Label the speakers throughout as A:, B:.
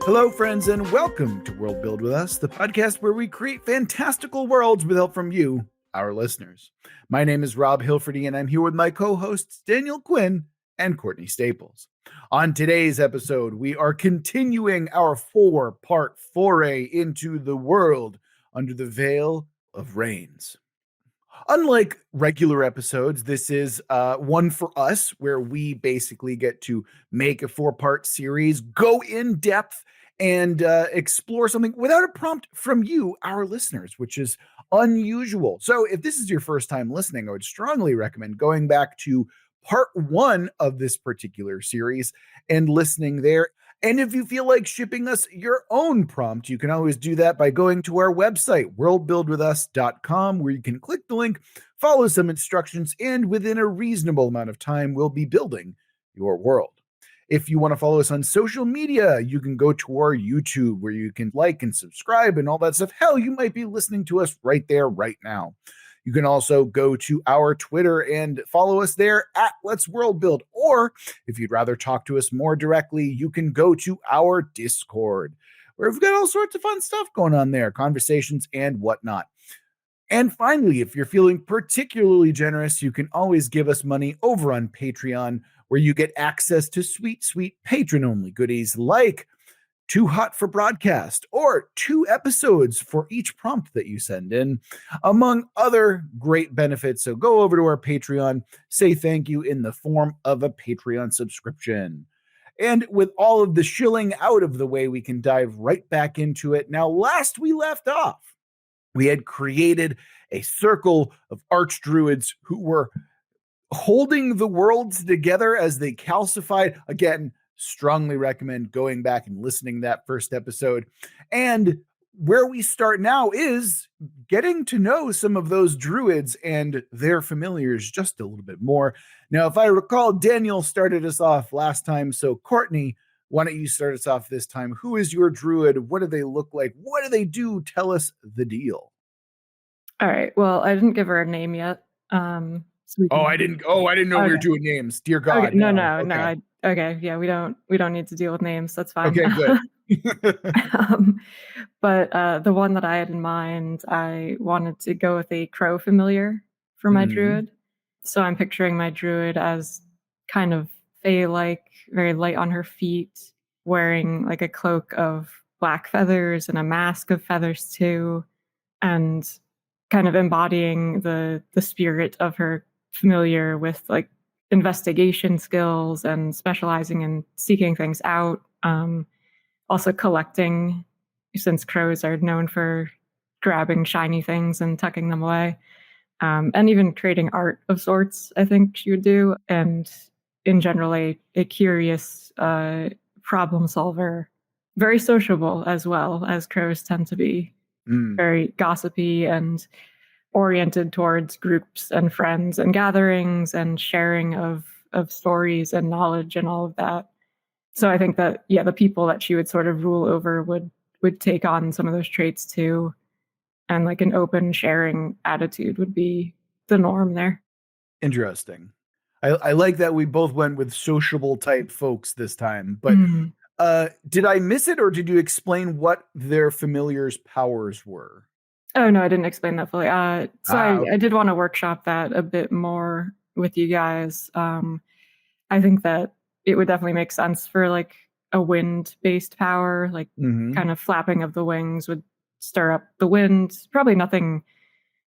A: Hello, friends, and welcome to World Build with Us, the podcast where we create fantastical worlds with help from you, our listeners. My name is Rob Hilferty, and I'm here with my co-hosts Daniel Quinn and Courtney Staples. On today's episode, we are continuing our four-part foray into the world under the veil of rains. Unlike regular episodes, this is one for us where we basically get to make a four-part series, go in depth, and explore something without a prompt from you, our listeners, which is unusual. So if this is your first time listening, I would strongly recommend going back to part one of this particular series and listening there. And if you feel like shipping us your own prompt, you can always do that by going to our website, worldbuildwithus.com, where you can click the link, follow some instructions, and within a reasonable amount of time, we'll be building your world. If you want to follow us on social media, you can go to our YouTube, where you can like and subscribe and all that stuff. Hell, you might be listening to us right there, right now. You can also go to our Twitter and follow us there at Let's World Build. Or if you'd rather talk to us more directly, you can go to our Discord, where we've got all sorts of fun stuff going on there, conversations and whatnot. And finally, if you're feeling particularly generous, you can always give us money over on Patreon, where you get access to sweet, sweet patron-only goodies like Too Hot for Broadcast, or 2 episodes for each prompt that you send in, among other great benefits. So go over to our Patreon, say thank you in the form of a Patreon subscription. And with all of the shilling out of the way, we can dive right back into it. Now, last we left off, we had created a circle of archdruids who were holding the worlds together as they calcified. Again, strongly recommend going back and listening to that first episode. And where we start now is getting to know some of those druids and their familiars just a little bit more. Now, if I recall, Daniel started us off last time. So Courtney, why don't you start us off this time? Who is your druid? What do they look like? What do they do? Tell us the deal.
B: All right. Well, I didn't give her a name yet.
A: I didn't know we were doing names. Dear God.
B: Okay. No. Okay. Yeah, we don't need to deal with names. That's fine.
A: Okay, good.
B: But the one that I had in mind, I wanted to go with a crow familiar for my druid. So I'm picturing my druid as kind of fae-like, very light on her feet, wearing like a cloak of black feathers and a mask of feathers too, and kind of embodying the spirit of her familiar with like investigation skills and specializing in seeking things out. Also collecting, since crows are known for grabbing shiny things and tucking them away. And even creating art of sorts, I think she would do. And in general, a curious problem solver, very sociable as well, as crows tend to be. Very gossipy and oriented towards groups and friends and gatherings and sharing of stories and knowledge and all of that. So I think that, yeah, the people that she would sort of rule over would take on some of those traits too. And like an open sharing attitude would be the norm there.
A: Interesting. I like that we both went with sociable type folks this time, but did I miss it, or did you explain what their familiars' powers were?
B: Oh, no, I didn't explain that fully. I did want to workshop that a bit more with you guys. I think that it would definitely make sense for like a wind-based power, like kind of flapping of the wings would stir up the wind. Probably nothing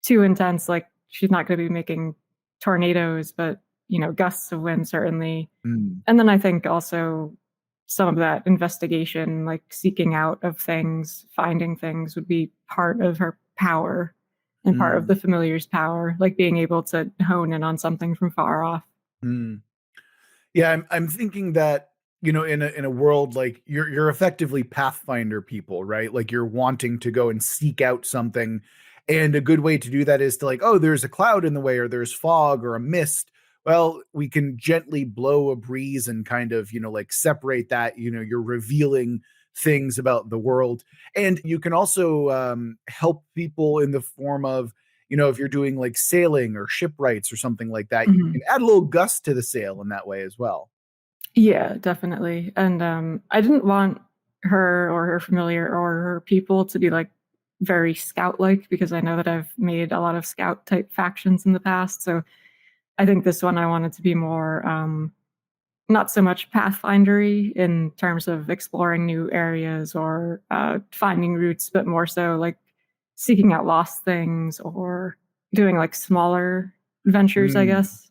B: too intense, like she's not going to be making tornadoes, but, gusts of wind certainly. And then I think also some of that investigation, like seeking out of things, finding things, would be part of her power and part of the familiar's power, like being able to hone in on something from far off.
A: Yeah, I'm thinking that, in a world like you're effectively Pathfinder people, right? Like you're wanting to go and seek out something, and a good way to do that is to like, oh, there's a cloud in the way, or there's fog or a mist. Well, we can gently blow a breeze and kind of, like separate that. You're revealing things about the world, and you can also help people in the form of, if you're doing like sailing or shipwrights or something like that, you can add a little gust to the sail in that way as well.
B: Yeah, definitely. And I didn't want her or her familiar or her people to be like very scout-like, because I know that I've made a lot of scout type factions in the past. So I think this one I wanted to be more not so much pathfindery in terms of exploring new areas or finding routes, but more so like seeking out lost things or doing like smaller ventures, I
A: Mm.
B: guess.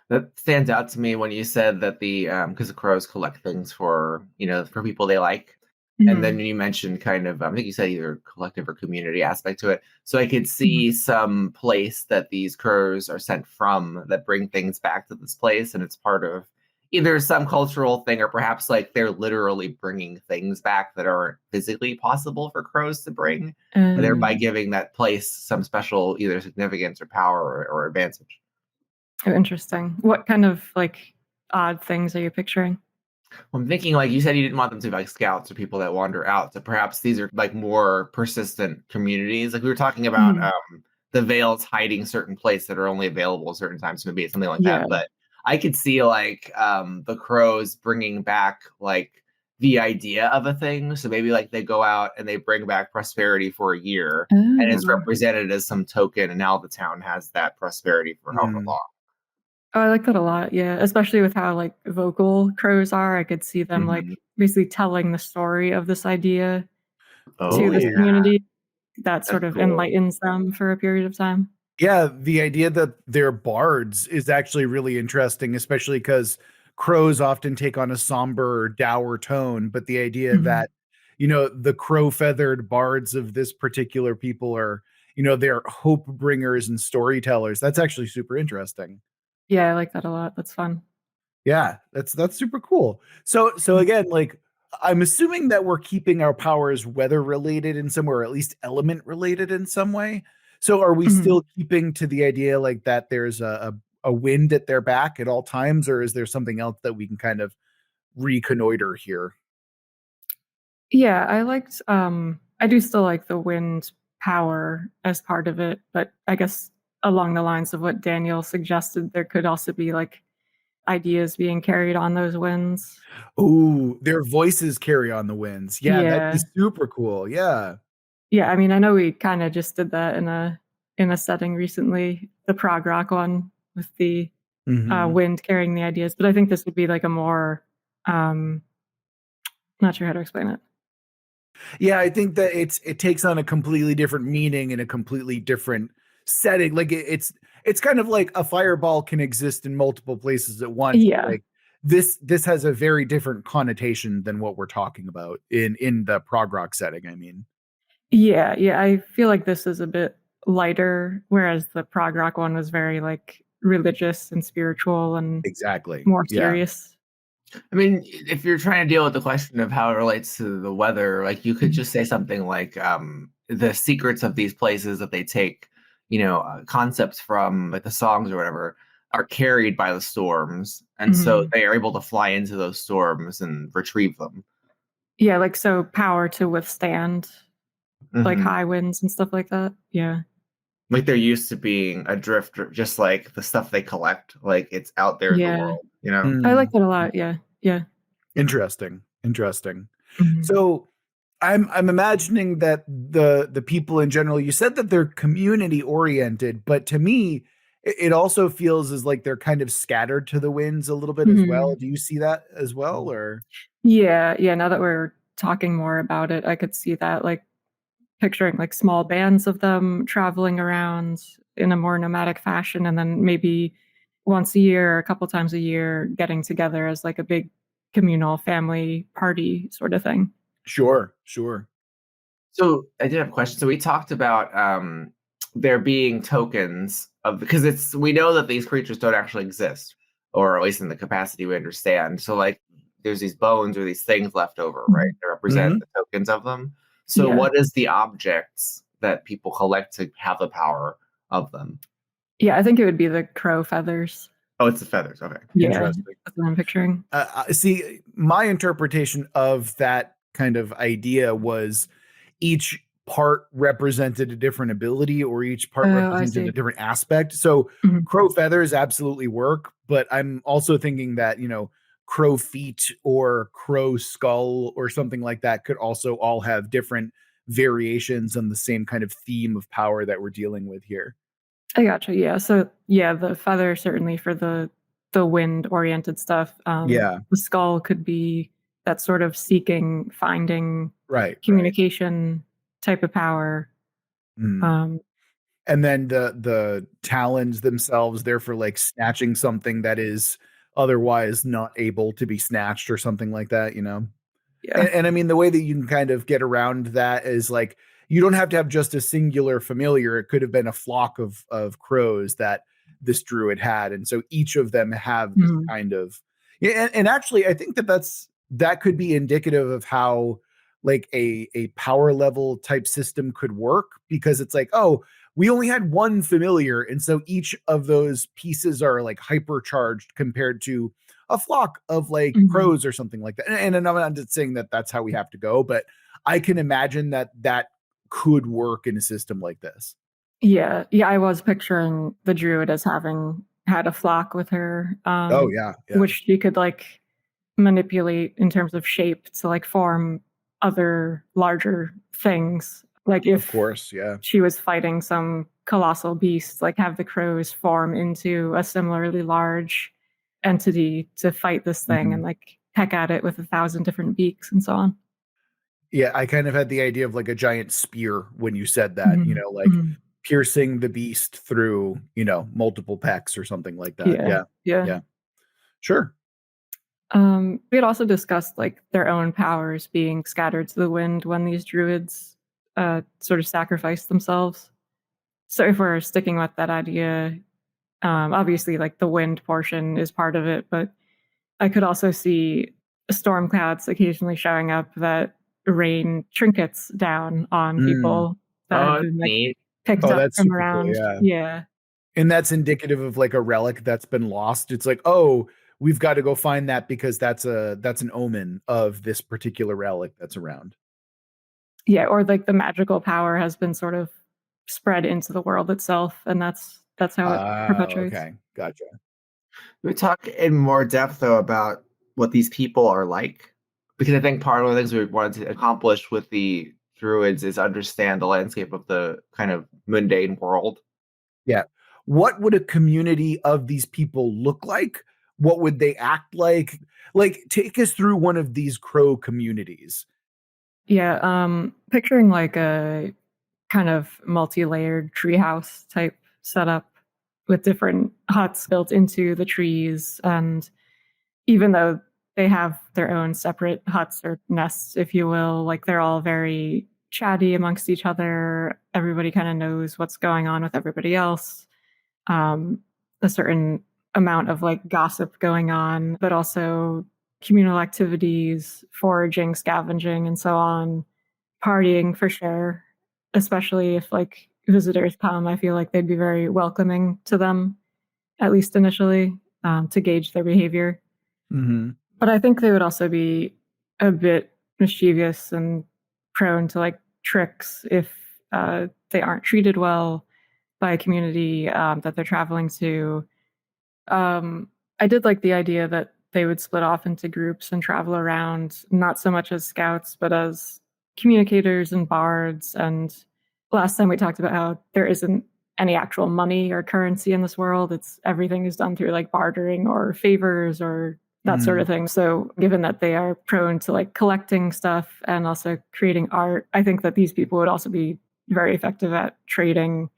C: That stands out to me when you said that because the crows collect things for for people they like, and then
B: Mhm.
C: you mentioned kind of I think you said either collective or community aspect to it. So I could
B: Mhm.
C: see some place that these crows are sent from that bring things back to this place, and it's part of either some cultural thing or perhaps like they're literally bringing things back that aren't physically possible for crows to bring, and thereby
B: Um,
C: giving that place some special either significance or power or advantage.
B: oh, interesting. What kind of like odd things are you picturing?
C: I'm thinking, like you said, you didn't want them to be like scouts or people that wander out. So perhaps these are like more persistent communities. Like we were talking about
B: Mhm.
C: the Veils hiding certain places that are only available at certain times. Maybe it's something like
B: Yeah.
C: that. But I could see like the crows bringing back like the idea of a thing. So maybe like they go out and they bring back prosperity for a year, and it's
B: Oh.
C: represented as some token. And now the town has that prosperity for however
A: Mm.
C: long.
B: Oh, I like that a lot, yeah, especially with how, like, vocal crows are. I could see them, like,
C: Mhm.
B: basically telling the story of this idea to
C: Oh
B: this
A: Oh,
C: yeah,
B: community that
C: that's
B: sort of
C: cool.
B: enlightens them for a period of time.
A: yeah. The idea that they're bards is actually really interesting, especially because crows often take on a somber or dour tone. But the idea
B: Mhm.
A: that, the crow feathered bards of this particular people are, they're hope bringers and storytellers. That's actually super interesting.
B: Yeah, I like that a lot, that's fun.
A: Yeah, that's super cool. So
B: Mhm.
A: again, like I'm assuming that we're keeping our powers weather related in some way, or at least element related in some way. So are we
B: Mhm.
A: still keeping to the idea like that there's a wind at their back at all times, or is there something else that we can kind of reconnoiter here?
B: Yeah, I do still like the wind power as part of it, but I guess along the lines of what Daniel suggested, there could also be, like, ideas being carried on those winds.
A: Oh, their voices carry on the winds. Yeah, that'd be
B: Yeah.
A: super cool. Yeah.
B: Yeah, I mean, I know we kinda just did that in a setting recently, the prog rock one with the,
A: Mhm.
B: wind carrying the ideas, but I think this would be like a more, um not sure how to explain it.
A: Yeah, I think that it takes on a completely different meaning in a completely different setting. Like it's kind of like a fireball can exist in multiple places at once. But
B: Yeah.
A: like this has a very different connotation than what we're talking about in the prog rock setting. I mean,
B: Yeah, yeah, I feel like this is a bit lighter, whereas the prog rock one was very, like, religious and spiritual and
A: exactly.
B: more
A: Yeah.
B: serious.
C: I mean, if you're trying to deal with the question of how it relates to the weather, like you could
B: Mhm.
C: just say something like the secrets of these places that they take, concepts from, like the songs or whatever, are carried by the storms, and so
B: Mhm.
C: they are able to fly into those storms and retrieve them.
B: Yeah, like, so power to withstand, like,
C: Hmm.
B: high winds and stuff like that. Yeah.
C: Like they're used to being adrift, just like the stuff they collect, like it's out there in the
B: Yeah.
C: world, you know.
B: I like
A: Mm.
B: that a lot, yeah. Yeah.
A: Interesting. Interesting.
B: Mhm.
A: So I'm imagining that the people in general, you said that they're community oriented, but to me, it also feels as like they're kind of scattered to the winds a little bit as well.
B: Mhm.
A: Do you see that as well, or?
B: Yeah, yeah, now that we're talking more about it, I could see that, like, picturing, like, small bands of them traveling around in a more nomadic fashion, and then maybe once a year or a couple times a year getting together as, like, a big communal family party sort of thing.
A: Sure, sure.
C: So I did have a question. So we talked about there being tokens of because it's we know that these creatures don't actually exist, or at least in the capacity we understand. So like there's these bones or these things left over, right?
B: Mhm.
C: That represent
A: Mhm.
C: the tokens of them. So
B: Yeah.
C: what is the objects that people collect to have the power of them?
B: Yeah, I think it would be the crow feathers.
C: Oh, it's the feathers. Okay.
B: Yeah,
A: Interesting.
B: that's what I'm picturing.
A: See, my interpretation of that kind of idea was each part represented a different ability or each part
B: Oh, I
A: represented a
B: see.
A: different aspect. So
B: Mhm.
A: crow feathers absolutely work, but I'm also thinking that, crow feet or crow skull or something like that could also all have different variations on the same kind of theme of power that we're dealing with here.
B: I gotcha. Yeah. So yeah, the feather certainly for the wind oriented stuff.
A: Yeah.
B: The skull could be that sort of seeking, finding,
A: Right.
B: communication type of power.
A: And then the talons themselves, they're for like snatching something that is otherwise not able to be snatched or something like that, you know?
B: Yeah.
A: And I mean, the way that you can kind of get around that is like, you don't have to have just a singular familiar. It could have been a flock of crows that this druid had. And so each of them have this
B: Mhm.
A: kind of, yeah. And actually, I think that could be indicative of how like a power level type system could work, because it's like, oh, we only had one familiar. And so each of those pieces are like hypercharged compared to a flock of like
B: Mhm.
A: crows or something like that. And I'm not just saying that that's how we have to go, but I can imagine that could work in a system like this.
B: Yeah. Yeah. I was picturing the druid as having had a flock with her,
A: Oh yeah, yeah.
B: which she could like manipulate in terms of shape to like form other larger things. Like
A: Of
B: if
A: course, yeah.
B: she was fighting some colossal beast, like have the crows form into a similarly large entity to fight this thing and
A: Mhm.
B: like peck at it with 1,000 different beaks and so on.
A: Yeah, I kind of had the idea of like a giant spear when you said that,
B: Mhm.
A: like
B: Mhm.
A: piercing the beast through, multiple pecks or something like that.
B: Yeah.
A: Yeah.
B: Yeah.
A: Yeah. Sure.
B: We had also discussed like their own powers being scattered to the wind when these druids sort of sacrificed themselves. So if we're sticking with that idea, obviously like the wind portion is part of it, but I could also see storm clouds occasionally showing up that rain trinkets down on
A: Mm.
B: people that
C: Oh,
B: have
C: that's
B: been like
C: neat.
B: picked
A: Oh,
B: up
A: that's
B: from
A: super cool.
B: around.
A: Yeah.
B: Yeah.
A: And that's indicative of like a relic that's been lost. It's like, oh, we've got to go find that because that's an omen of this particular relic that's around.
B: Yeah. Or like the magical power has been sort of spread into the world itself, and that's how it perpetuates.
A: Okay. Gotcha.
C: We talk in more depth though about what these people are like, because I think part of the things we wanted to accomplish with the druids is understand the landscape of the kind of mundane world.
A: Yeah. What would a community of these people look like? What would they act like? Like, take us through one of these crow communities.
B: Yeah. Picturing like a kind of multi-layered treehouse type setup with different huts built into the trees. And even though they have their own separate huts or nests, if you will, like they're all very chatty amongst each other. Everybody kind of knows what's going on with everybody else. Um, a certain amount of like gossip going on, but also communal activities, foraging, scavenging, and so on. Partying for sure, especially if like visitors come. I feel like they'd be very welcoming to them, at least initially, to gauge their behavior.
A: Mm-hmm.
B: But I think they would also be a bit mischievous and prone to like tricks if they aren't treated well by a community that they're traveling to. I did like the idea that they would split off into groups and travel around, not so much as scouts, but as communicators and bards. And last time we talked about how there isn't any actual money or currency in this world. It's everything is done through like bartering or favors or that sort
A: Mm-hmm.
B: of thing. So given that they are prone to like collecting stuff and also creating art, I think that these people would also be very effective at trading.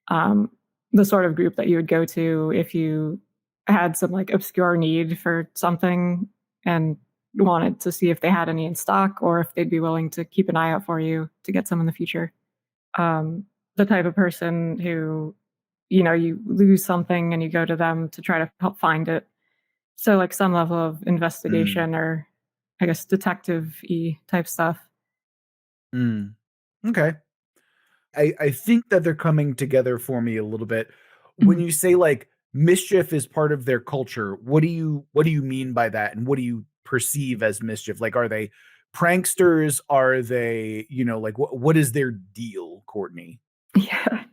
B: Um, the sort of group that you would go to if you had some like obscure need for something and wanted to see if they had any in stock or if they'd be willing to keep an eye out for you to get some in the future. The type of person who, you lose something and you go to them to try to help find it. So like some level of
A: Mm.
B: investigation or I guess detective-y type stuff.
A: Mm. Okay. I think that they're coming together for me a little bit. When
B: Mhm.
A: you say like mischief is part of their culture, what do you mean by that? And what do you perceive as mischief? Like, are they pranksters? Are they, like what is their deal, Courtney?
B: Yeah.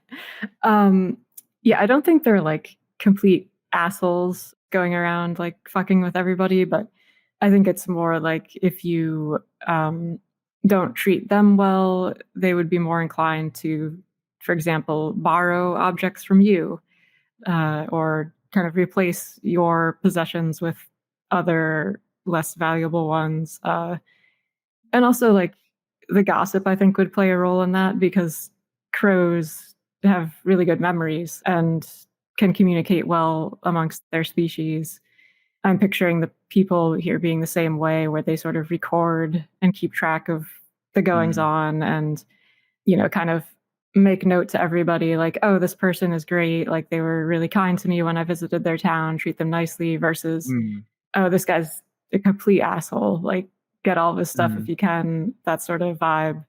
B: Um, yeah, I don't think they're like complete assholes going around like fucking with everybody, but I think it's more like if you don't treat them well, they would be more inclined to, for example, borrow objects from you, or kind of replace your possessions with other less valuable ones. And also, like, the gossip, I think, would play a role in that, because crows have really good memories and can communicate well amongst their species. I'm picturing the people here being the same way, where they sort of record and keep track of the goings on, and, kind of make note to everybody, like, oh, this person is great. Like, they were really kind to me when I visited their town, treat them nicely, versus, oh, this guy's a complete asshole. Like, get all this stuff if you can, that sort of vibe.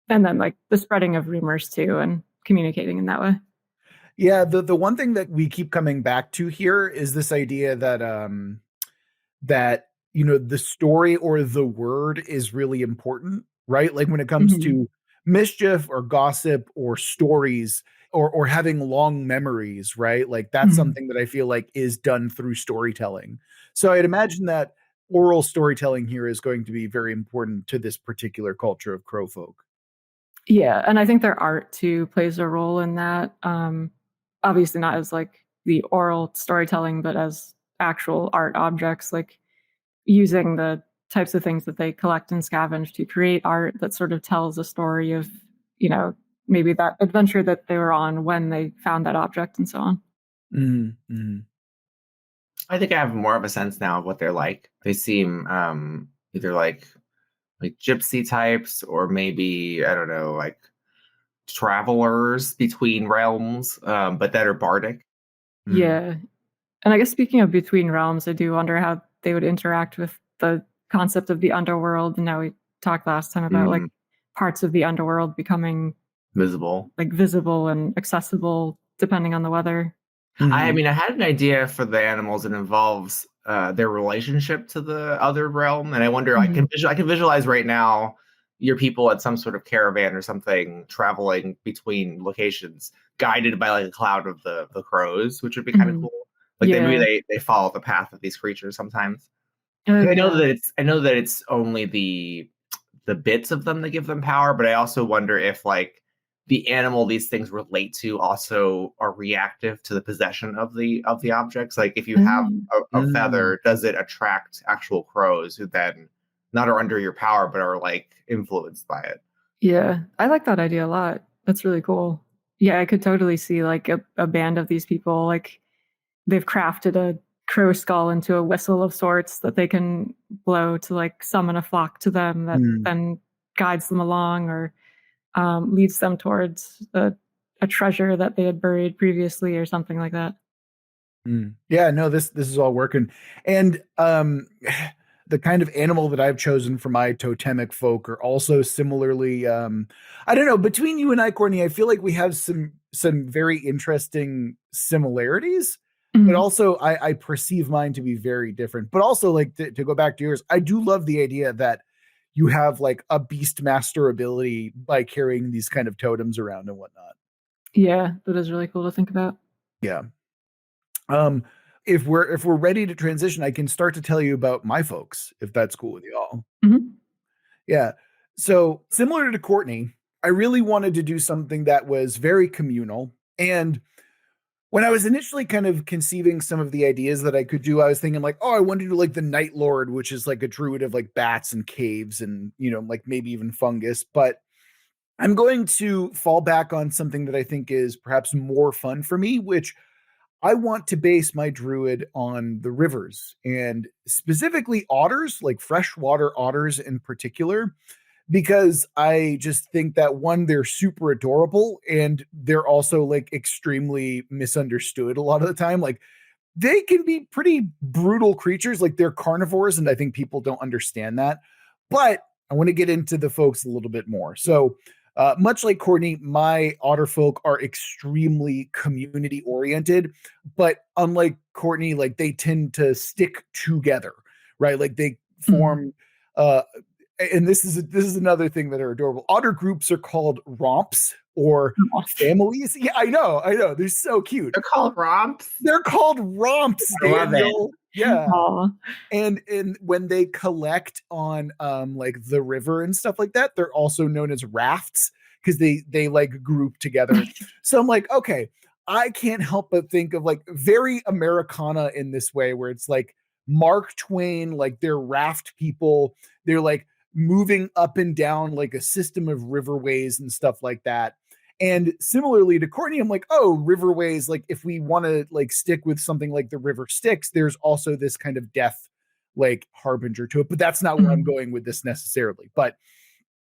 B: And then, like, the spreading of rumors too, and communicating in that way.
A: Yeah, the one thing that we keep coming back to here is this idea that that the story or the word is really important, right? Like when it comes to mischief or gossip or stories or having long memories, right? Like that's something that I feel like is done through storytelling. So I'd imagine that oral storytelling here is going to be very important to this particular culture of crow folk.
B: Yeah, and I think their art too plays a role in that. Obviously not as like the oral storytelling, but as actual art objects, like using the types of things that they collect and scavenge to create art that sort of tells a story of, maybe that adventure that they were on when they found that object and so on.
C: I think I have more of a sense now of what they're like. They seem either like gypsy types, or maybe, I don't know, like travelers between realms, but that are bardic.
B: Yeah. And I guess speaking of between realms, I do wonder how they would interact with the concept of the underworld. And now we talked last time about like parts of the underworld becoming
C: visible
B: and accessible depending on the weather.
C: I mean, I had an idea for the animals that involves their relationship to the other realm, and I wonder, I can visualize right now your people at some sort of caravan or something, traveling between locations, guided by like a cloud of the crows, which would be kind of cool. Like maybe they follow the path of these creatures sometimes. I know that it's only the bits of them that give them power, but I also wonder if like the animal these things relate to also are reactive to the possession of the objects. Like if you have a feather, does it attract actual crows who then not are under your power but are like influenced by it?
B: Yeah, I like that idea a lot. That's really cool. Yeah, I could totally see like a band of these people, like they've crafted a crow skull into a whistle of sorts that they can blow to like summon a flock to them that then guides them along, or leads them towards a treasure that they had buried previously or something like that.
A: Yeah, no, this is all working. And the kind of animal that I've chosen for my totemic folk are also similarly, I don't know, between you and I, Courtney, I feel like we have some very interesting similarities, but also I perceive mine to be very different. But also, like, to go back to yours, I do love the idea that you have like a beastmaster ability by carrying these kind of totems around and whatnot.
B: Yeah, that is really cool to think about.
A: Yeah. If we're ready to transition, I can start to tell you about my folks, if that's cool with y'all. Yeah. So similar to Courtney, I really wanted to do something that was very communal. And when I was initially kind of conceiving some of the ideas that I could do, I was thinking like, oh, I want to do like the Night Lord, which is like a druid of like bats and caves and, like maybe even fungus. But I'm going to fall back on something that I think is perhaps more fun for me, which I want to base my druid on the rivers, and specifically otters, like freshwater otters in particular, because I just think that, one, they're super adorable, and they're also like extremely misunderstood a lot of the time. Like they can be pretty brutal creatures, like they're carnivores, and I think people don't understand that. But I want to get into the folks a little bit more. So much like Courtney, my otter folk are extremely community oriented, but unlike Courtney, like they tend to stick together, right? Like they form, and this is another thing that are adorable. Otter groups are called romps or families. Yeah, I know. They're so cute.
C: They're called romps.
A: They're called romps.
C: I love it.
A: Yeah.
B: Aw.
A: And when they collect on like the river and stuff like that, they're also known as rafts because they like group together. So I'm like, okay, I can't help but think of like very Americana in this way, where it's like Mark Twain, like they're raft people. They're like moving up and down like a system of riverways and stuff like that. And similarly to Courtney, I'm like, oh, riverways, like if we want to like stick with something like the river Styx, there's also this kind of death like harbinger to it, but that's not where I'm going with this necessarily. But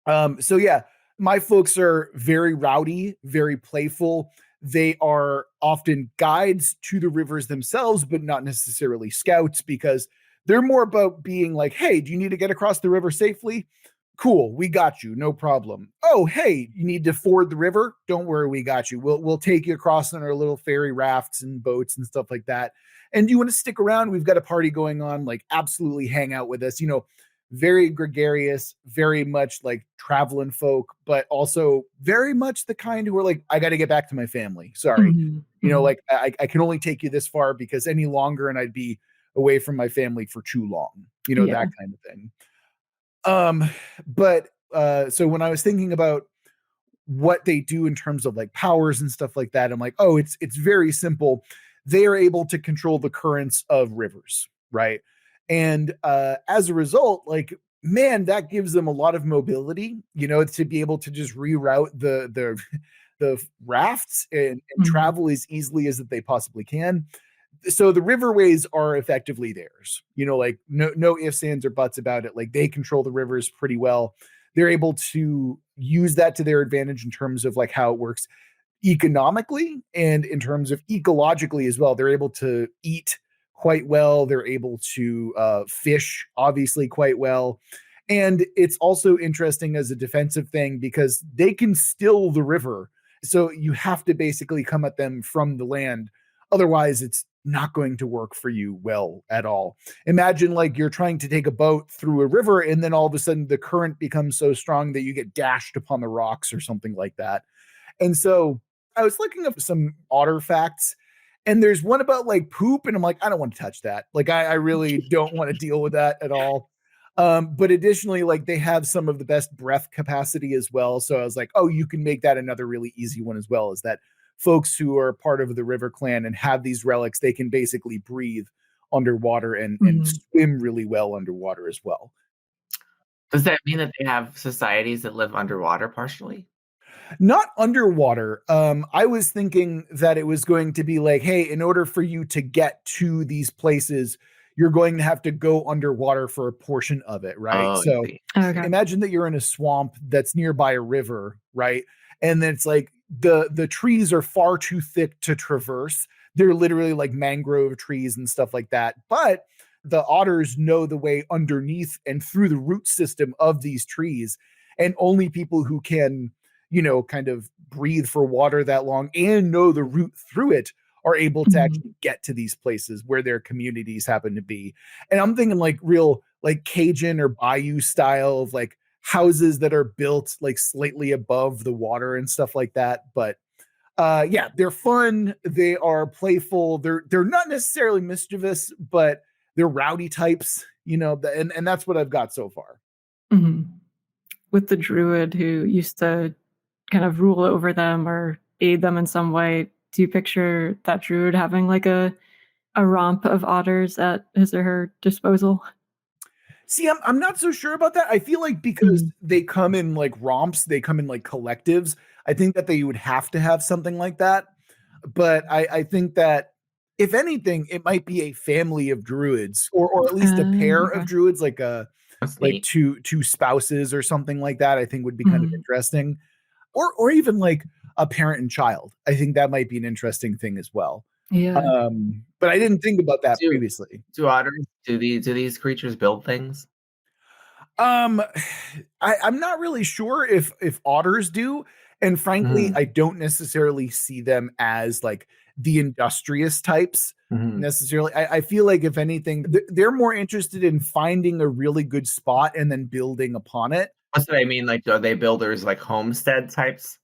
A: so yeah, my folks are very rowdy, very playful. They are often guides to the rivers themselves, but not necessarily scouts, because they're more about being like, hey, do you need to get across the river safely? Cool, we got you, no problem. Oh, hey, you need to ford the river? Don't worry, we got you. We'll take you across on our little ferry rafts and boats and stuff like that. And you want to stick around? We've got a party going on, like absolutely hang out with us. Very gregarious, very much like traveling folk, but also very much the kind who are like, I got to get back to my family. Sorry. Like I can only take you this far, because any longer and I'd be away from my family for too long, that kind of thing. But so when I was thinking about what they do in terms of like powers and stuff like that, I'm like, oh, it's very simple. They are able to control the currents of rivers, right? And as a result, like, man, that gives them a lot of mobility, to be able to just reroute the rafts and travel as easily as that they possibly can. So the riverways are effectively theirs, like no ifs, ands, or buts about it. Like, they control the rivers pretty well. They're able to use that to their advantage in terms of like how it works economically and in terms of ecologically as well. They're able to eat quite well. They're able to fish, obviously, quite well. And it's also interesting as a defensive thing because they can still the river. So you have to basically come at them from the land. Otherwise, it's not going to work for you well at all. Imagine like you're trying to take a boat through a river and then all of a sudden the current becomes so strong that you get dashed upon the rocks or something like that. And so I was looking up some otter facts, and there's one about like poop, and I'm like, I don't want to touch that. Like, I really don't want to deal with that at all. But additionally, like, they have some of the best breath capacity as well. So I was like, oh, you can make that another really easy one as well, is that folks who are part of the River Clan and have these relics, they can basically breathe underwater and swim really well underwater as well.
C: Does that mean that they have societies that live underwater partially?
A: Not underwater. I was thinking that it was going to be like, hey, in order for you to get to these places, you're going to have to go underwater for a portion of it, right?
C: Oh,
A: So
B: Okay.
A: imagine that you're in a swamp that's nearby a river, right? And then it's like the trees are far too thick to traverse. They're literally like mangrove trees and stuff like that. But the otters know the way underneath and through the root system of these trees. And only people who can, kind of breathe for water that long and know the route through it are able to actually get to these places where their communities happen to be. And I'm thinking like real like Cajun or Bayou style of like houses that are built like slightly above the water and stuff like that. But yeah, they're fun. They are playful. They're not necessarily mischievous, but they're rowdy types, and that's what I've got so far.
B: With the druid who used to kind of rule over them or aid them in some way, do you picture that druid having like a romp of otters at his or her disposal?
A: See, I'm not so sure about that. I feel like because they come in like romps, they come in like collectives. I think that they would have to have something like that. But I think that if anything, it might be a family of druids, or at least a pair of druids, like two spouses or something like that. I think would be kind of interesting, or even like a parent and child. I think that might be an interesting thing as well.
B: Yeah.
A: But I didn't think about that previously.
C: Do otters do these creatures build things?
A: I'm not really sure if otters do, and frankly, I don't necessarily see them as like the industrious types necessarily. I feel like if anything, they're more interested in finding a really good spot and then building upon it.
C: That's what I mean. Like, are they builders, like homestead types?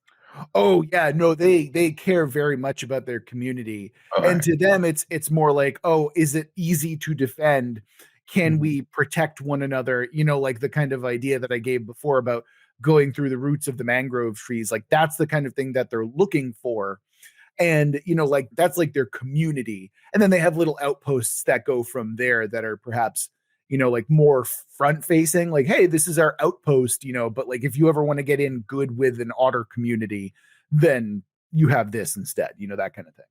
A: Oh yeah, no, they care very much about their community.
C: Okay.
A: And to them it's more like, oh, is it easy to defend? Can we protect one another? Like the kind of idea that I gave before about going through the roots of the mangrove trees. Like that's the kind of thing that they're looking for. And like that's like their community. And then they have little outposts that go from there that are perhaps like more front facing, like, hey, this is our outpost, but like if you ever want to get in good with an otter community, then you have this instead, that kind of thing.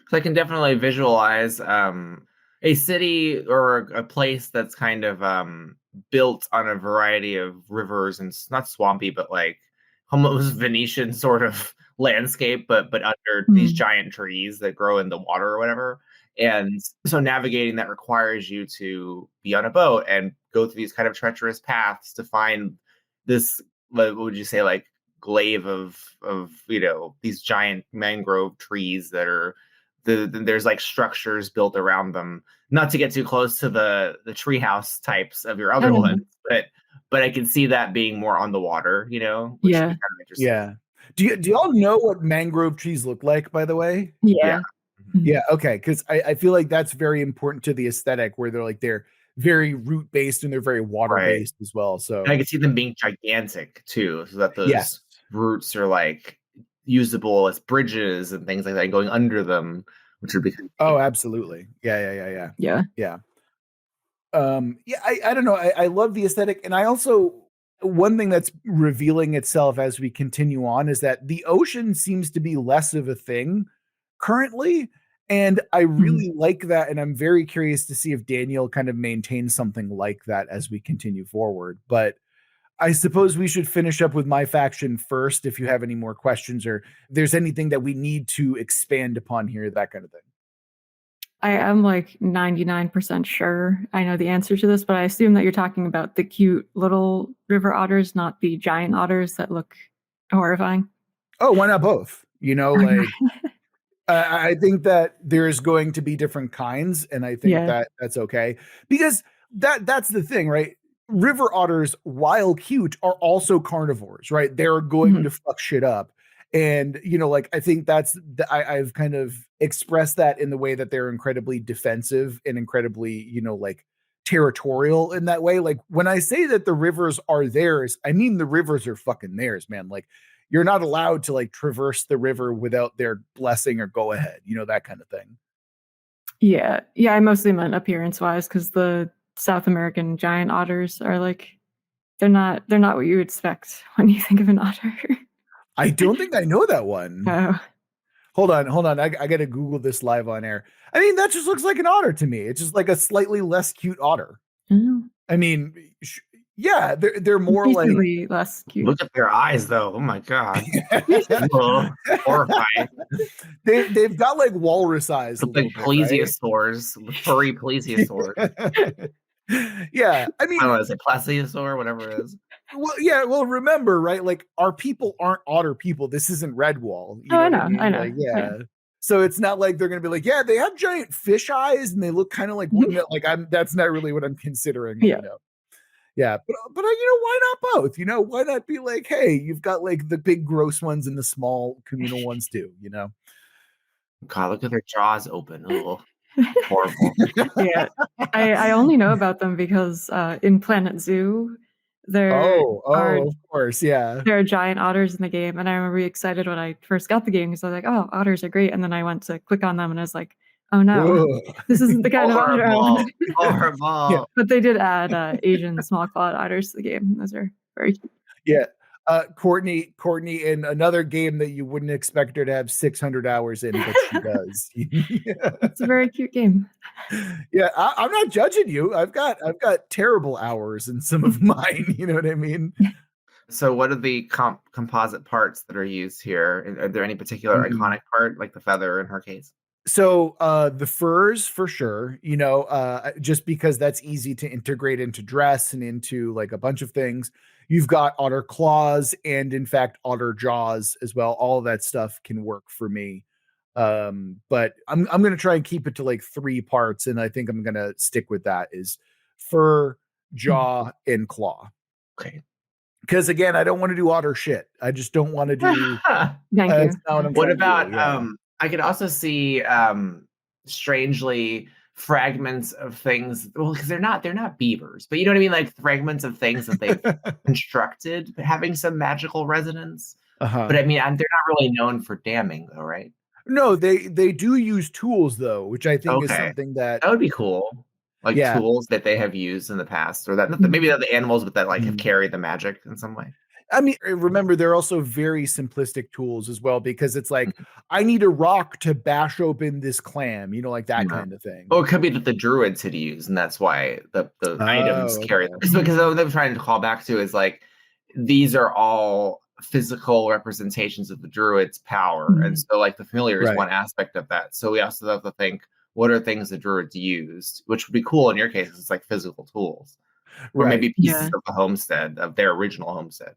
C: So I can definitely visualize a city or a place that's kind of built on a variety of rivers and not swampy, but like almost Venetian sort of landscape, but under these giant trees that grow in the water or whatever. And so navigating that requires you to be on a boat and go through these kind of treacherous paths to find this, what would you say, like glaive of these giant mangrove trees that are there's like structures built around them. Not to get too close to the treehouse types of your other ones, but I can see that being more on the water, which would be kind of interesting.
A: Yeah. Do y'all know what mangrove trees look like, by the way?
B: Yeah.
A: Yeah, okay, because I feel like that's very important to the aesthetic, where they're very root based and they're very water based as well. So
C: and I can see them being gigantic too, so that those roots are like usable as bridges and things like that, going under them, which would be
A: oh, absolutely. Yeah.
B: Yeah.
A: I don't know. I love the aesthetic, and I also, one thing that's revealing itself as we continue on is that the ocean seems to be less of a thing currently, and I really like that, and I'm very curious to see if Daniel kind of maintains something like that as we continue forward. But I suppose we should finish up with my faction first, if you have any more questions or there's anything that we need to expand upon here, that kind of thing.
B: I am like 99% sure I know the answer to this, but I assume that you're talking about the cute little river otters, not the giant otters that look horrifying.
A: Oh, why not both? Like I think that there's going to be different kinds, and I think that that's okay, because that's the thing, right? River otters, while cute, are also carnivores, right? They're going to fuck shit up. And like I think I've kind of expressed that in the way that they're incredibly defensive and incredibly like territorial in that way. Like when I say that the rivers are theirs, I mean the rivers are fucking theirs, man. Like you're not allowed to like traverse the river without their blessing or go ahead, that kind of thing.
B: Yeah, I mostly meant appearance wise, because the South American giant otters are like, they're not what you expect when you think of an otter.
A: I don't think I know that one.
B: Oh.
A: Hold on. I got to Google this live on air. I mean, that just looks like an otter to me. It's just like a slightly less cute otter. I mean, yeah, they're more
B: decently
A: like
B: less cute.
C: Look at their eyes, though. Oh my god, horrifying.
A: They've got like walrus eyes,
C: like plesiosaurs, right? Furry plesiosaurs.
A: Yeah, I mean,
C: I don't know, is it plesiosaur, whatever it is.
A: Well, yeah. Well, remember, right? Like our people aren't otter people. This isn't Redwall.
B: I know.
A: Like, yeah. So it's not like they're gonna be like, yeah, they have giant fish eyes and they look kind of like like that's not really what I'm considering. Yeah. But why not both? Why not be like, hey, you've got like the big gross ones and the small communal ones too.
C: God, look at their jaws open. Ugh. Horrible.
B: Yeah, I only know about them because in Planet Zoo, there are,
A: of course, yeah,
B: there are giant otters in the game, and I remember being excited when I first got the game because I was like, oh, otters are great, and then I went to click on them and I was like, oh no, this isn't the kind of otter I want.
C: Horrible.
B: Yeah. But they did add Asian small clawed otters to the game. Those are very cute.
A: Yeah. Courtney in another game that you wouldn't expect her to have 600 hours in, but she does.
B: It's a very cute game.
A: Yeah, I'm not judging you. I've got terrible hours in some of mine. You know what I mean?
C: So what are the composite parts that are used here? Are there any particular iconic part, like the feather in her case?
A: So the furs for sure, just because that's easy to integrate into dress and into like a bunch of things. You've got otter claws and in fact otter jaws as well. All of that stuff can work for me. But I'm going to try and keep it to like 3 parts, and I think I'm going to stick with that is fur, jaw, and claw.
C: Okay.
A: Because again, I don't want to do otter shit. I just don't want to do.
B: Thank you.
A: That's not what I'm
C: What
A: trying to
C: about
A: do, yeah.
C: I could also see strangely fragments of things. Well, because they're not beavers, but you know what I mean, like fragments of things that they've constructed having some magical resonance.
A: Uh-huh.
C: But I mean, they're not really known for damming, though, right?
A: No, they do use tools though, which I think is
C: Okay.
A: something that
C: That would be cool. Like
A: Yeah.
C: tools that they have used in the past, or that maybe not the animals, but that like have
A: Mhm.
C: carried the magic in some way.
A: I mean, remember they're also very simplistic tools as well, because it's like I need a rock to bash open this clam, like that kind of thing.
C: Or it could be that the druids had used, and that's why the items carry
A: okay.
C: them. Because what they're trying to call back to is like these are all physical representations of the druids' power, and so like the familiar is
A: Right.
C: one aspect of that. So we also have to think, what are things the druids used, which would be cool in your case. It's like physical tools, or maybe pieces of the homestead, of their original homestead.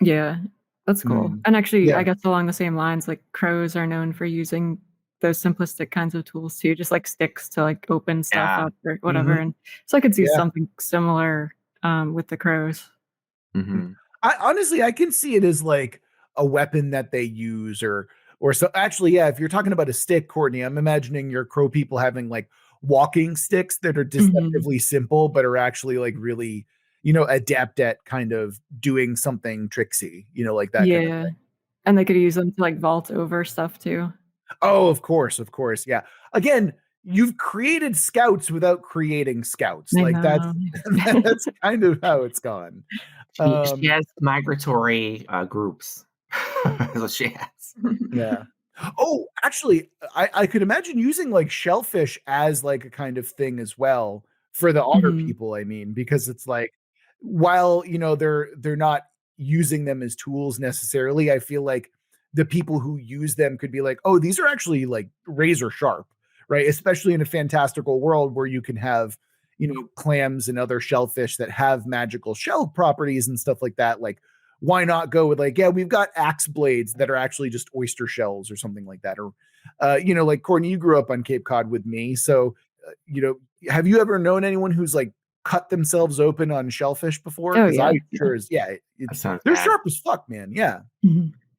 B: Yeah, that's cool. And actually,
A: Yeah.
B: I guess along the same lines, like crows are known for using those simplistic kinds of tools too, just like sticks to like open stuff up or whatever. And so I could see something similar with the crows.
A: I can see it as like a weapon that they use, or so. Actually, yeah, if you're talking about a stick, Courtney, I'm imagining your crow people having like walking sticks that are deceptively simple, but are actually like really, adept at kind of doing something tricksy, like that kind of thing.
B: And they could use them to like vault over stuff too.
A: Oh, of course. Yeah. Again, you've created scouts without creating scouts. Like that's kind of how it's gone.
C: She has migratory groups. That's what she has.
A: Yeah. Oh, actually, I could imagine using like shellfish as like a kind of thing as well for the otter people. I mean, because it's like, while they're not using them as tools necessarily, I feel like the people who use them could be like, oh, these are actually like razor sharp, right? Especially in a fantastical world where you can have clams and other shellfish that have magical shell properties and stuff like that. Like, why not go with like, yeah, we've got axe blades that are actually just oyster shells or something like that. Or, like Courtney, you grew up on Cape Cod with me. So, have you ever known anyone who's like cut themselves open on shellfish before?
B: Oh, yeah.
A: They're sharp as fuck, man. Yeah.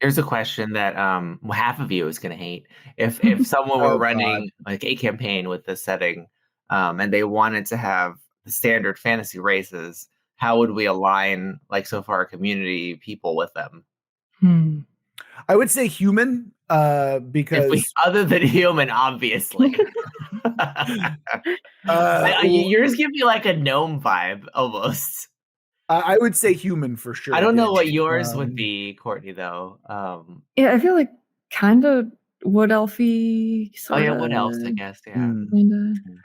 C: Here's a question that half of you is going to hate. If someone were running like a campaign with this setting, and they wanted to have the standard fantasy races, how would we align like so far community people with them?
A: I would say human, because
C: other than human, obviously. Yours give me like a gnome vibe almost.
A: I would say human for sure.
C: I don't know what yours would be, Courtney, though.
B: Yeah, I feel like kind of wood elfy.
C: Wood elves, I guess. Yeah.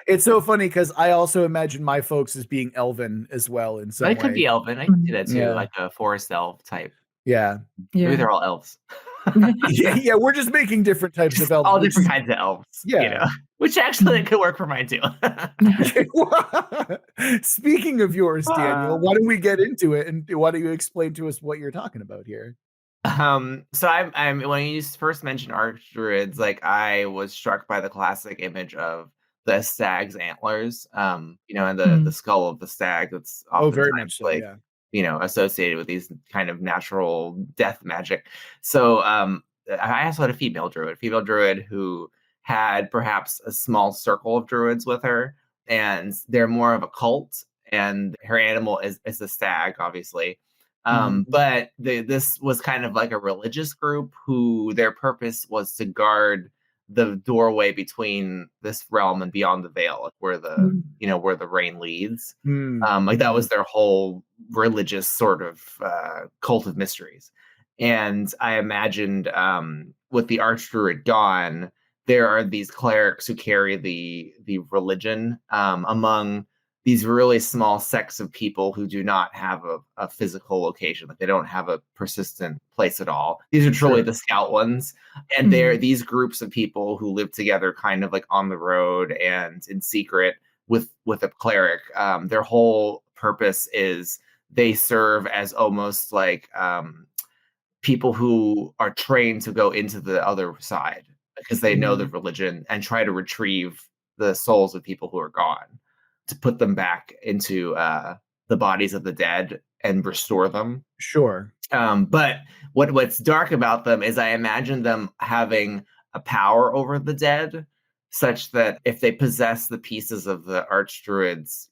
A: It's so funny because I also imagine my folks as being elven as well. In some way.
C: It could be elven. I can do that too, like a forest elf type.
A: Yeah.
C: Maybe they're all elves.
A: yeah, we're just making different types of elves.
C: All different kinds of elves.
A: Yeah.
C: Which actually could work for mine too.
A: Speaking of yours, Daniel, why don't we get into it, and why don't you explain to us what you're talking about here?
C: So I'm when you first mentioned archdruids, like I was struck by the classic image of the stag's antlers, and the skull of the stag that's often
A: very much so,
C: like associated with these kind of natural death magic. So I also had a female druid who had perhaps a small circle of druids with her, and they're more of a cult, and her animal is the stag, obviously. But this was kind of like a religious group who their purpose was to guard the doorway between this realm and beyond the veil, like where the where the rain leads. Like that was their whole religious sort of cult of mysteries. And I imagined with the archdruid gone, there are these clerics who carry the religion among these really small sects of people who do not have a physical location. Like they don't have a persistent place at all. These are truly the scout ones. And they're these groups of people who live together kind of like on the road and in secret with a cleric. Their whole purpose is they serve as almost like people who are trained to go into the other side because they know the religion and try to retrieve the souls of people who are gone, to put them back into the bodies of the dead and restore them.
A: Sure.
C: But what's dark about them is I imagine them having a power over the dead, such that if they possess the pieces of the archdruid's,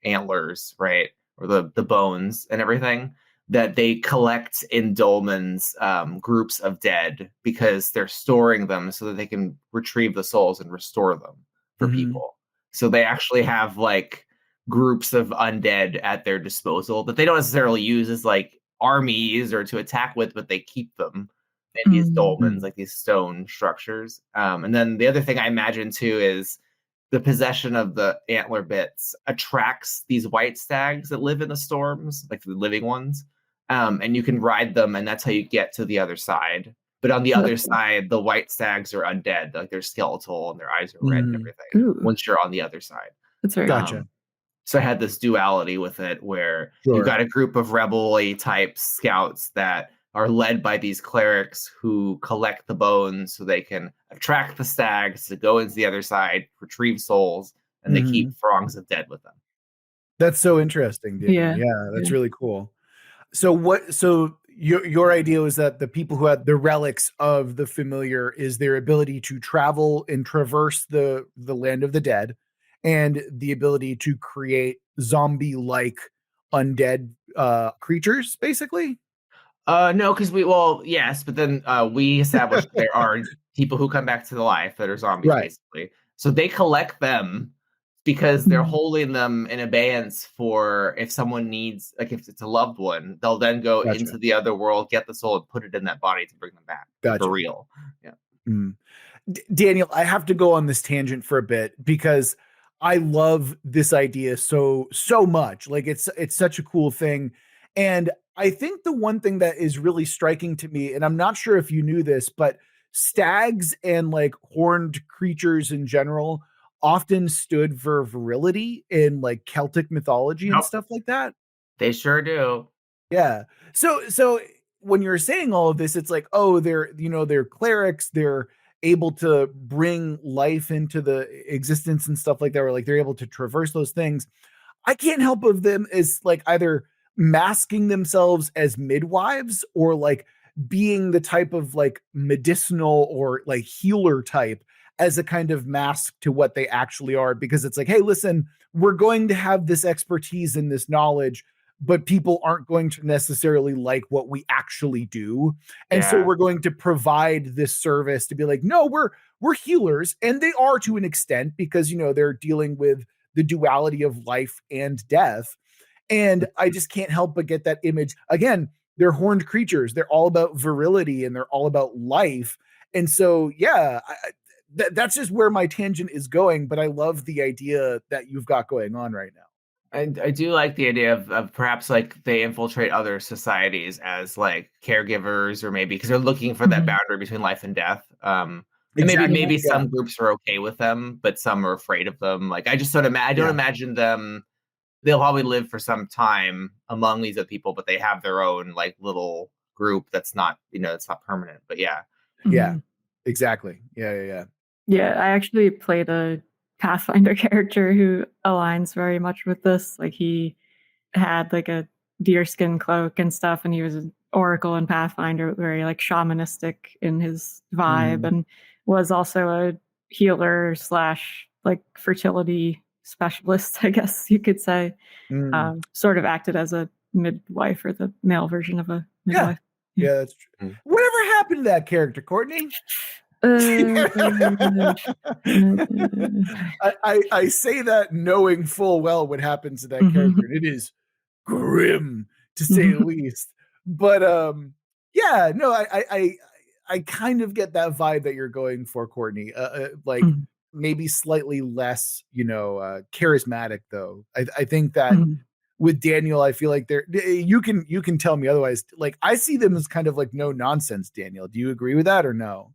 C: antlers, right, or the bones and everything, that they collect in dolmens groups of dead because they're storing them so that they can retrieve the souls and restore them for people. So they actually have like groups of undead at their disposal that they don't necessarily use as like armies or to attack with, but they keep them in these dolmens, like these stone structures. And then the other thing I imagine too is the possession of the antler bits attracts these white stags that live in the storms, like the living ones. And you can ride them, and that's how you get to the other side. But on the other side, the white stags are undead, like they're skeletal and their eyes are red and everything.
B: Ooh.
C: Once you're on the other side,
B: That's very
A: Gotcha.
C: so I had this duality with it where
A: Sure.
C: you've got a group of rebel-y type scouts that are led by these clerics who collect the bones so they can attract the stags to go into the other side, retrieve souls, and they keep throngs of dead with them.
A: That's so interesting, Daniel. Yeah, that's really cool. So your idea was that the people who had the relics of the familiar is their ability to travel and traverse the land of the dead, and the ability to create zombie-like undead creatures, basically.
C: No, because yes, but then we established there are people who come back to the life that are zombies, basically. So they collect them because they're holding them in abeyance for if someone needs, like if it's a loved one, they'll then go into the other world, get the soul, and put it in that body to bring them back for real. Yeah.
A: Daniel, I have to go on this tangent for a bit because I love this idea so much. Like it's such a cool thing. And I think the one thing that is really striking to me, and I'm not sure if you knew this, but stags and like horned creatures in general often stood for virility in like Celtic mythology and stuff like that.
C: They sure do.
A: Yeah. So when you're saying all of this, it's like, oh, they're clerics, they're able to bring life into the existence and stuff like that, or like they're able to traverse those things. I can't help of them as like either masking themselves as midwives or like being the type of like medicinal or like healer type as a kind of mask to what they actually are, because it's like, hey, listen, we're going to have this expertise and this knowledge, but people aren't going to necessarily like what we actually do. And so we're going to provide this service to be like, no, we're healers. And they are to an extent because, they're dealing with the duality of life and death. And I just can't help but get that image. Again, they're horned creatures. They're all about virility and they're all about life. And so, that's just where my tangent is going. But I love the idea that you've got going on right now.
C: I do like the idea of perhaps like they infiltrate other societies as like caregivers, or maybe because they're looking for that boundary between life and death. And maybe some groups are okay with them, but some are afraid of them. Like I just I don't imagine them. They'll probably live for some time among these other people, but they have their own like little group that's not, it's not permanent. But yeah,
A: exactly. Yeah.
B: Yeah, I actually played a Pathfinder character who aligns very much with this. Like he had like a deerskin cloak and stuff, and he was an oracle in Pathfinder, very like shamanistic in his vibe, and was also a healer / like fertility specialist, I guess you could say. Sort of acted as a midwife or the male version of a midwife.
A: Yeah, that's true. Whatever happened to that character, Courtney? I say that knowing full well what happens to that character. And it is grim, to say the least. But I kind of get that vibe that you're going for, Courtney. Like maybe slightly less, charismatic though. I think that with Daniel, I feel like you can tell me otherwise. Like I see them as kind of like no nonsense, Daniel. Do you agree with that or no?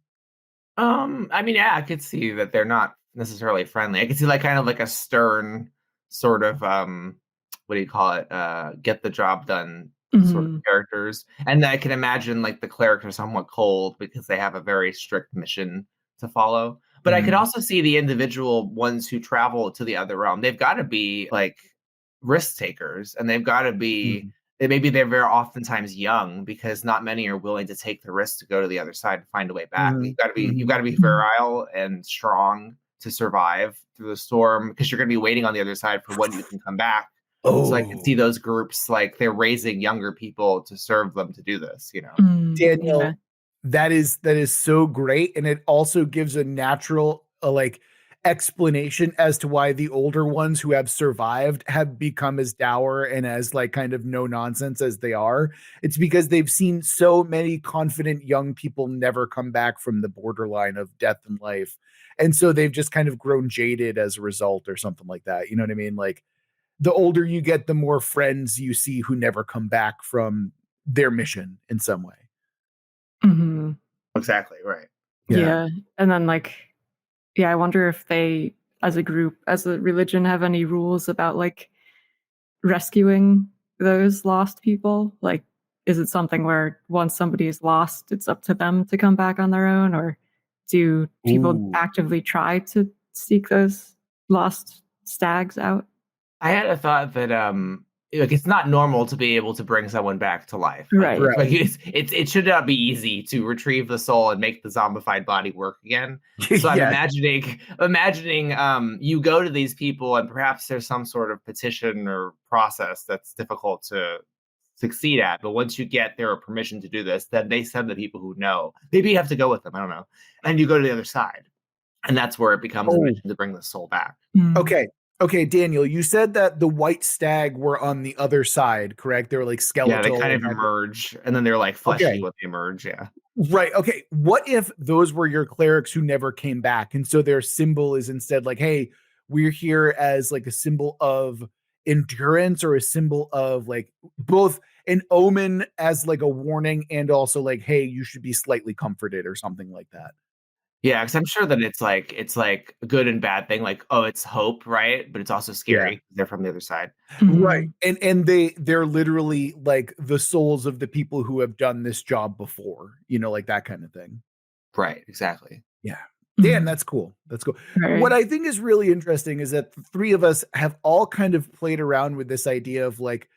C: I mean, yeah, I could see that they're not necessarily friendly. I could see like kind of like a stern sort of what do you call it? Get the job done sort of characters. And I can imagine like the clerics are somewhat cold because they have a very strict mission to follow. But I could also see the individual ones who travel to the other realm. They've got to be like risk takers, and they've got to be maybe they're very oftentimes young because not many are willing to take the risk to go to the other side and find a way back.
A: Mhm.
C: You've got to be virile and strong to survive through the storm because you're going to be waiting on the other side for when you can come back. So I can see those groups like they're raising younger people to serve them to do this, you know.
A: Daniel,
B: Yeah.
A: that is so great, and it also gives a natural like explanation as to why the older ones who have survived have become as dour and as like kind of no nonsense as they are. It's because they've seen so many confident young people never come back from the borderline of death and life, and so they've just kind of grown jaded as a result or something like that. You know what I mean? Like the older you get, the more friends you see who never come back from their mission in some way.
B: Mm-hmm.
C: Exactly, right.
B: Yeah. And then like, yeah, I wonder if they, as a group, as a religion, have any rules about like rescuing those lost people. Like, is it something where once somebody is lost, it's up to them to come back on their own, or do people actively try to seek those lost stags out?
C: I had a thought that like it's not normal to be able to bring someone back to life. Like,
B: Right.
C: like it should not be easy to retrieve the soul and make the zombified body work again. So I'm imagining you go to these people and perhaps there's some sort of petition or process that's difficult to succeed at. But once you get their permission to do this, then they send the people who know. Maybe you have to go with them. I don't know. And you go to the other side. And that's where it becomes a mission to bring the soul back.
A: Okay, Daniel, you said that the white stag were on the other side, correct? They were like skeletal.
C: Yeah, they kind of emerge, and then they're like fleshy when they emerge, yeah.
A: Right, okay. What if those were your clerics who never came back, and so their symbol is instead like, hey, we're here as like a symbol of endurance or a symbol of like both an omen as like a warning and also like, hey, you should be slightly comforted or something like that.
C: Yeah, because I'm sure that it's like a good and bad thing. Like, oh, it's hope, right? But it's also scary.
A: Yeah.
C: They're from the other side,
A: right? And they're literally like the souls of the people who have done this job before. You know, like that kind of thing.
C: Right? Exactly.
A: Yeah. Dan, that's cool. That's cool.
B: Right.
A: What I think is really interesting is that the three of us have all kind of played around with this idea of like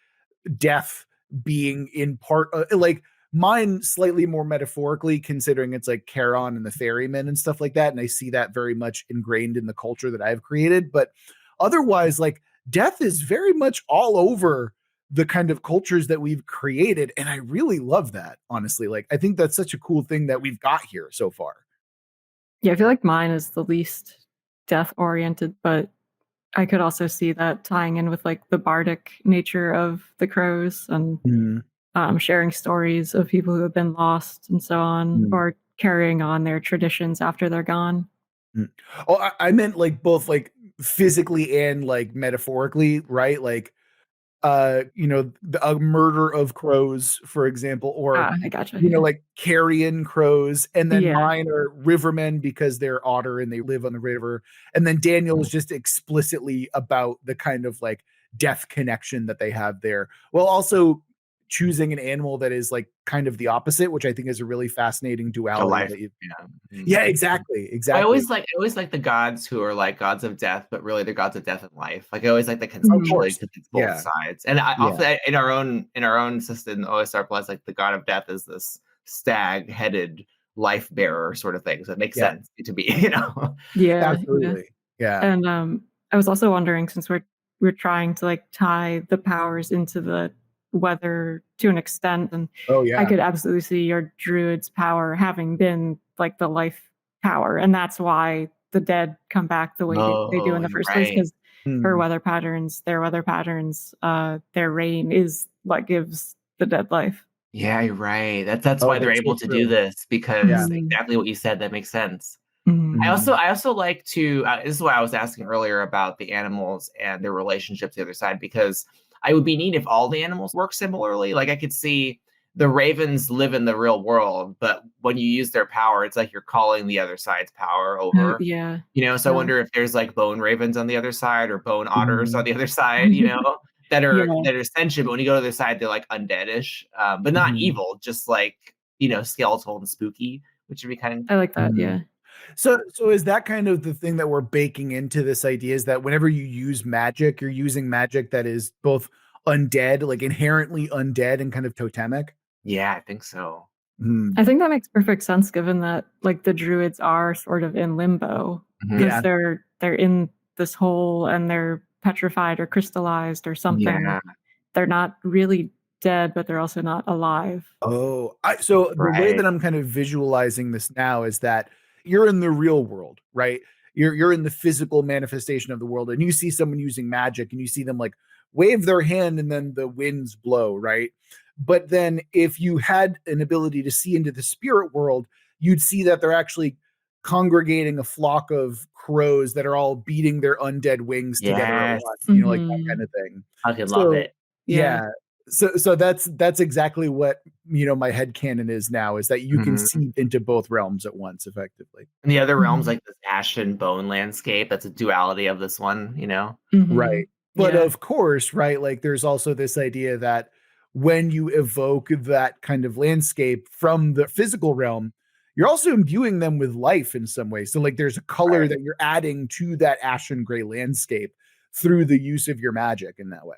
A: death being in part like mine slightly more metaphorically, considering it's like Charon and the ferryman and stuff like that. And I see that very much ingrained in the culture that I've created. But otherwise, like death is very much all over the kind of cultures that we've created. And I really love that, honestly. Like, I think that's such a cool thing that we've got here so far.
B: Yeah, I feel like mine is the least death oriented, but I could also see that tying in with like the bardic nature of the crows and sharing stories of people who have been lost and so on, or carrying on their traditions after they're gone.
A: Oh, I meant like both like physically and like metaphorically, right? Like you know, a murder of crows, for example, or
B: I gotcha.
A: You know, like carrion crows, and then mine are rivermen because they're otter and they live on the river. And then Daniel is just explicitly about the kind of like death connection that they have there, while also choosing an animal that is like kind of the opposite, which I think is a really fascinating duality. Yeah, exactly. I
C: always like the gods who are like gods of death, but really they're gods of death and life. Like I always like the conceptual because it's both sides. And I often in our own system, OSR Plus, like the god of death is this stag-headed life bearer sort of thing. So it makes sense to me, you know.
B: Yeah,
A: absolutely. Yeah.
B: And I was also wondering, since we're trying to like tie the powers into the weather to an extent, and I could absolutely see your druid's power having been like the life power, and that's why the dead come back the way they do in the first place, because her weather patterns, their weather patterns, their rain is what gives the dead life.
C: Yeah, you're right. That's why they're able to do this, because exactly what you said, that makes sense. I also like to this is why I was asking earlier about the animals and their relationship to the other side, because I would be neat if all the animals work similarly. Like I could see the ravens live in the real world, but when you use their power, it's like you're calling the other side's power over.
B: You
C: know, so I wonder if there's like bone ravens on the other side or bone otters on the other side, you know, that are sentient, but when you go to the other side, they're like undeadish, but not evil, just like, you know, skeletal and spooky, which would be kind of
B: I like that, yeah.
A: So is that kind of the thing that we're baking into this idea, is that whenever you use magic, you're using magic that is both undead, like inherently undead and kind of totemic.
C: Yeah, I think so.
B: I think that makes perfect sense given that like the druids are sort of in limbo because
A: Yeah.
B: they're in this hole and they're petrified or crystallized or something.
C: Yeah.
B: They're not really dead, but they're also not alive.
A: Oh, so the way
C: Right.
A: that I'm kind of visualizing this now is that you're in the real world, right? You're in the physical manifestation of the world, and you see someone using magic, and you see them like wave their hand, and then the winds blow, right? But then if you had an ability to see into the spirit world, you'd see that they're actually congregating a flock of crows that are all beating their undead wings together at
C: Yes.
A: once, you know, like that
B: Mhm.
A: kind of thing.
C: I could love
A: So
C: it.
A: yeah. So that's exactly what, you know, my headcanon is now, is that you can
C: Mhm.
A: see into both realms at once effectively.
C: And the other realms,
B: Mhm.
C: like this ash and bone landscape, that's a duality of this one, you know?
A: Right.
B: Mhm.
A: But
B: Yeah.
A: of course, right, like there's also this idea that when you evoke that kind of landscape from the physical realm, you're also imbuing them with life in some way. So like there's a color
C: Right.
A: that you're adding to that ashen gray landscape through the use of your magic in that way.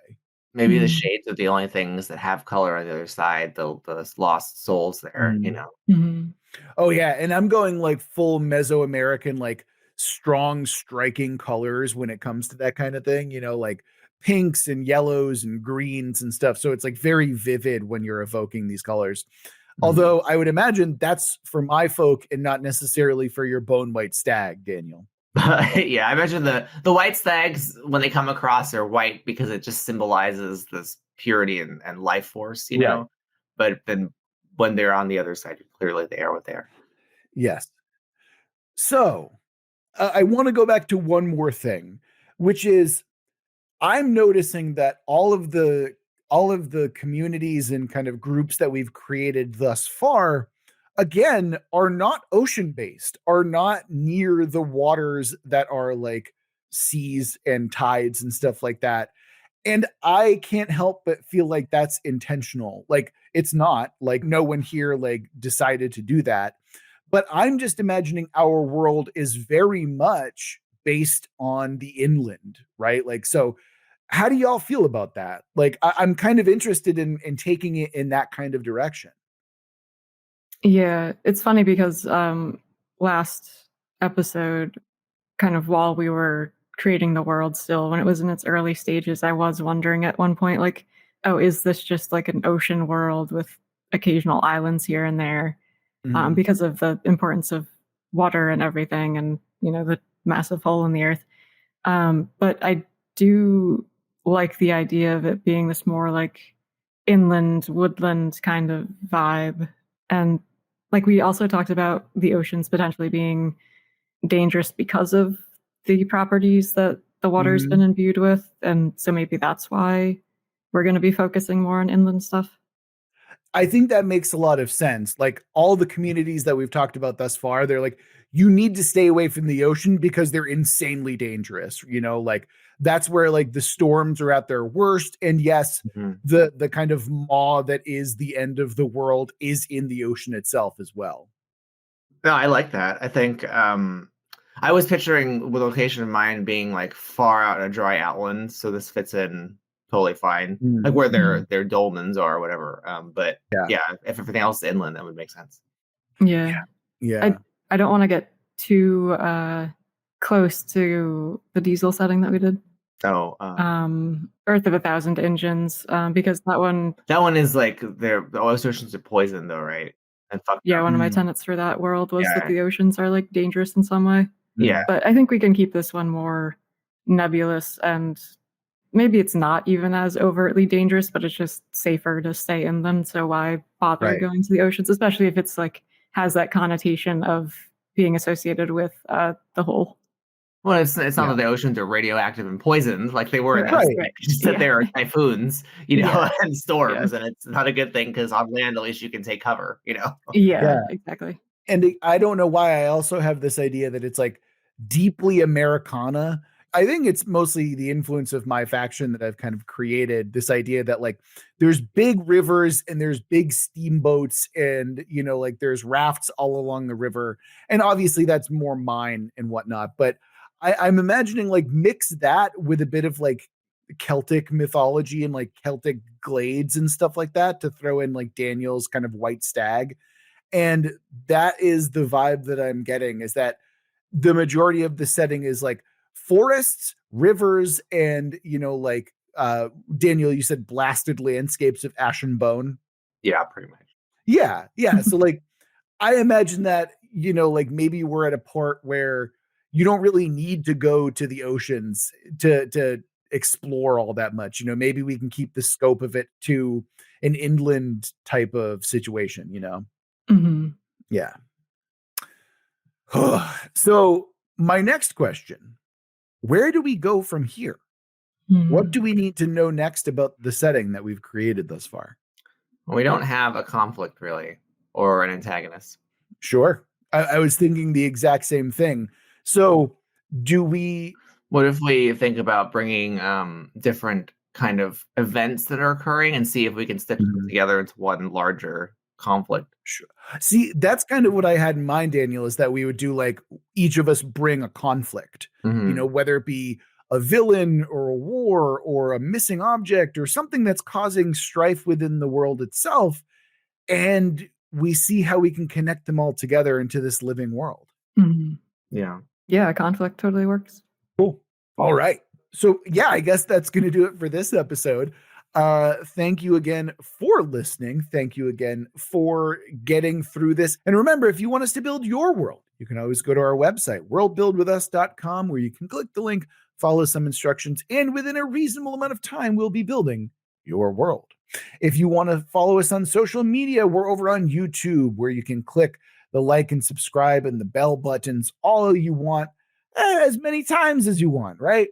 C: Maybe the
B: Mhm.
C: shades are the only things that have color on the other side, the lost souls there, you know?
B: Mhm.
A: Oh yeah, and I'm going like full Mesoamerican, like strong striking colors when it comes to that kind of thing, you know, like pinks and yellows and greens and stuff. So it's like very vivid when you're evoking these colors.
C: Mhm.
A: Although I would imagine that's for my folk and not necessarily for your bone white stag, Daniel.
C: Yeah, I imagine the white stags, when they come across, are white because it just symbolizes this purity and life force, you
A: Right.
C: know? But then when they're on the other side, clearly they are what they are.
A: Yes. So I want to go back to one more thing, which is I'm noticing that all of the communities and kind of groups that we've created thus far again are not ocean based, are not near the waters that are like seas and tides and stuff like that. And I can't help but feel like that's intentional. Like it's not like no one here like decided to do that. But I'm just imagining our world is very much based on the inland, right? Like so how do y'all feel about that? Like I'm kind of interested in taking it in that kind of direction.
B: Yeah, it's funny because last episode, kind of while we were creating the world still, when it was in its early stages, I was wondering at one point, like, oh, is this just like an ocean world with occasional islands here and there?
A: Mhm.
B: Because of the importance of water and everything, and the massive hole in the earth. But I do like the idea of it being this more like inland, woodland kind of vibe. And like we also talked about the oceans potentially being dangerous because of the properties that the water's been
A: Mhm.
B: imbued with. And so maybe that's why we're going to be focusing more on inland stuff.
A: I think that makes a lot of sense. Like all the communities that we've talked about thus far, they're like, you need to stay away from the ocean because they're insanely dangerous. You know, like that's where like the storms are at their worst. And yes,
C: Mhm.
A: the kind of maw that is the end of the world is in the ocean itself as well.
C: No, I like that. I think I was picturing with location in mind being like far out in a dry outland, so this fits in totally fine. Like where
B: Mhm.
C: their dolmens are or whatever. But
A: Yeah.
C: yeah, if everything else is inland, that would make sense.
B: Yeah.
A: Yeah.
B: I don't want to get too close to the diesel setting that we did.
C: So
B: Earth of a Thousand Engines, because that one,
C: that one is like the oceans are poison though, right? And fucked
B: yeah,
C: up.
B: one of my
A: Mm.
B: tenets for that world was that
C: Yeah.
B: the oceans are like dangerous in some way.
C: Yeah.
B: But I think we can keep this one more nebulous, and maybe it's not even as overtly dangerous, but it's just safer to stay in them. So why bother
A: Right.
B: going to the oceans, especially if it's like has that connotation of being associated with the whole.
C: Well, it's not
A: Yeah.
C: that the oceans are radioactive and poisoned like they were in that
B: Right,
A: Right.
C: story.
B: right.
C: It's just that
B: Yeah.
C: there are typhoons, you know,
B: Yeah.
C: and
B: Yeah.
C: storms, and it's not a good thing because on land at least you can take cover, you know.
B: Yeah,
A: Yeah.
B: exactly.
A: And I don't know why I also have this idea that it's like deeply Americana. I think it's mostly the influence of my faction that I've kind of created this idea that like there's big rivers and there's big steamboats and you know like there's rafts all along the river and obviously that's more mine and whatnot but I'm imagining like mix that with a bit of like Celtic mythology and like Celtic glades and stuff like that to throw in like Daniel's kind of white stag. And that is the vibe that I'm getting, is that the majority of the setting is like forests, rivers, and, you know, like Daniel, you said blasted landscapes of ash and bone.
C: Yeah, pretty much.
A: Yeah. So like, I imagine that, you know, like maybe we're at a port where you don't really need to go to the oceans to explore all that much. You know, maybe we can keep the scope of it to an inland type of situation, you know?
B: Mm-hmm.
A: Yeah. So my next question, where do we go from here? What do we need to know next about the setting that we've created thus far?
C: Well, we don't have a conflict really, or an antagonist.
A: Sure. I was thinking the exact same thing. So do we...
C: What if we think about bringing different kind of events that are occurring and see if we can stitch them together into one larger conflict?
A: Sure. See, that's kind of what I had in mind, Daniel, is that we would do like each of us bring a conflict, you know, whether it be a villain or a war or a missing object or something that's causing strife within the world itself. And we see how we can connect them all together into this living world.
C: Yeah.
B: Yeah, conflict totally works.
A: Cool. All right. So yeah, I guess that's going to do it for this episode. Thank you again for listening. Thank you again for getting through this. And remember, if you want us to build your world, you can always go to our website, worldbuildwithus.com, where you can click the link, follow some instructions, and within a reasonable amount of time, we'll be building your world. If you want to follow us on social media, we're over on YouTube, where you can click the like and subscribe and the bell buttons all you want, as many times as you want, right?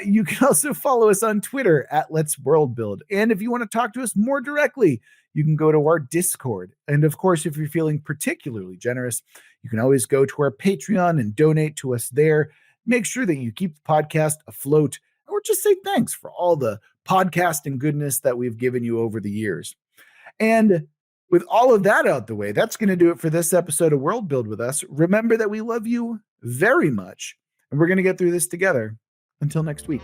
A: You can also follow us on Twitter at Let's Worldbuild. And if you want to talk to us more directly, you can go to our Discord. And of course, if you're feeling particularly generous, you can always go to our Patreon and donate to us there. Make sure that you keep the podcast afloat, or just say thanks for all the podcasting goodness that we've given you over the years. And with all of that out the way, that's going to do it for this episode of World Build with Us. Remember that we love you very much, and we're going to get through this together. Until next week.